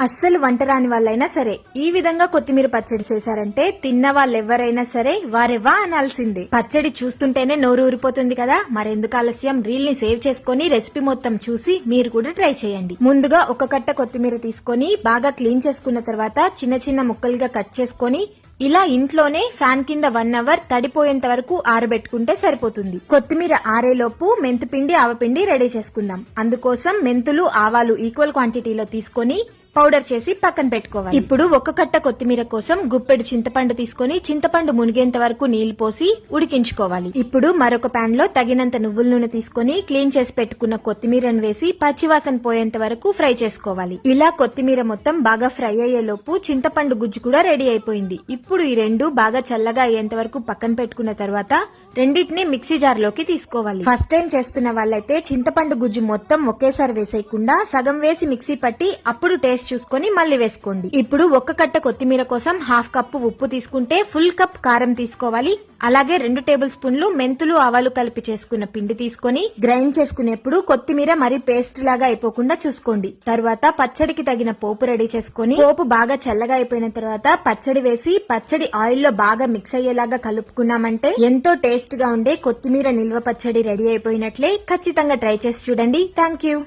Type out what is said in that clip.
అస్సలు వంట రాని వాళ్ళైనా సరే ఈ విధంగా కొత్తిమీర పచ్చడి చేశారంటే తిన్న వాళ్ళెవరైనా సరే వారెవా అనాల్సిందే. పచ్చడి చూస్తుంటేనే నోరు ఊరిపోతుంది కదా, మరెందుకు ఆలస్యం, రీల్ ని సేవ్ చేసుకుని రెసిపీ మొత్తం చూసి మీరు కూడా ట్రై చేయండి. ముందుగా ఒక కట్ట కొత్తిమీర తీసుకొని బాగా క్లీన్ చేసుకున్న తర్వాత చిన్న చిన్న ముక్కలుగా కట్ చేసుకొని ఇలా ఇంట్లోనే ఫ్యాన్ కింద 1 అవర్ తడిపోయేంత వరకు ఆరబెట్టుకుంటే సరిపోతుంది. కొత్తిమీర ఆరేలోపు మెంతిపిండి ఆవపిండి రెడీ చేసుకుందాం. అందుకోసం మెంతులు ఆవాలు ఈక్వల్ క్వాంటిటీలో తీసుకొని పౌడర్ చేసి పక్కన పెట్టుకోవాలి. ఇప్పుడు ఒక కట్ట కొత్తిమీర కోసం గుప్పెడు చింతపండు తీసుకొని చింతపండు మునిగేంత వరకు నీళ్లు పోసి ఉడికించుకోవాలి. ఇప్పుడు మరొక పాన్ లో తగినంత నువ్వుల నూనె తీసుకొని క్లీన్ చేసి పెట్టుకున్న కొత్తిమీరను వేసి పచ్చివాసన పోయేంత వరకు ఫ్రై చేసుకోవాలి. ఇలా కొత్తిమీర మొత్తం బాగా ఫ్రై అయ్యేలోపు చింతపండు గుజ్జు కూడా రెడీ అయిపోయింది. ఇప్పుడు ఈ రెండు బాగా చల్లగా అయ్యేంత వరకు పక్కన పెట్టుకున్న తర్వాత రెండింటిని మిక్సీ జార్ లోకి తీసుకోవాలి. ఫస్ట్ టైం చేస్తున్న వాళ్ళైతే చింతపండు గుజ్జు మొత్తం ఒకేసారి వేసేయకుండా సగం వేసి మిక్సీ పట్టి అప్పుడు టేస్ట్ చూసుకొని మళ్ళీ వేసుకోండి. ఇప్పుడు ఒక కట్ట కొత్తిమీర కోసం 1/2 కప్పు ఉప్పు తీసుకుంటే ఫుల్ కప్ కారం తీసుకోవాలి. అలాగే 2 టేబుల్ స్పూన్లు మెంతులు ఆవాలు కలిపి చేసుకున్న పిండి తీసుకొని గ్రైండ్ చేసుకునేప్పుడు కొత్తిమీర మరి పేస్ట్ లాగా అయిపోకుండా చూసుకోండి. తర్వాత పచ్చడికి తగిన పోపు రెడీ చేసుకుని పోపు బాగా చల్లగా అయిపోయిన తర్వాత పచ్చడి వేసి పచ్చడి ఆయిల్ లో బాగా మిక్స్ అయ్యేలాగా కలుపుకున్నామంటే ఎంతో టేస్ట్ గా ఉండే కొత్తిమీర నిల్వ పచ్చడి రెడీ అయిపోయినట్లే. ఖచ్చితంగా ట్రై చేసి చూడండి. Thank you.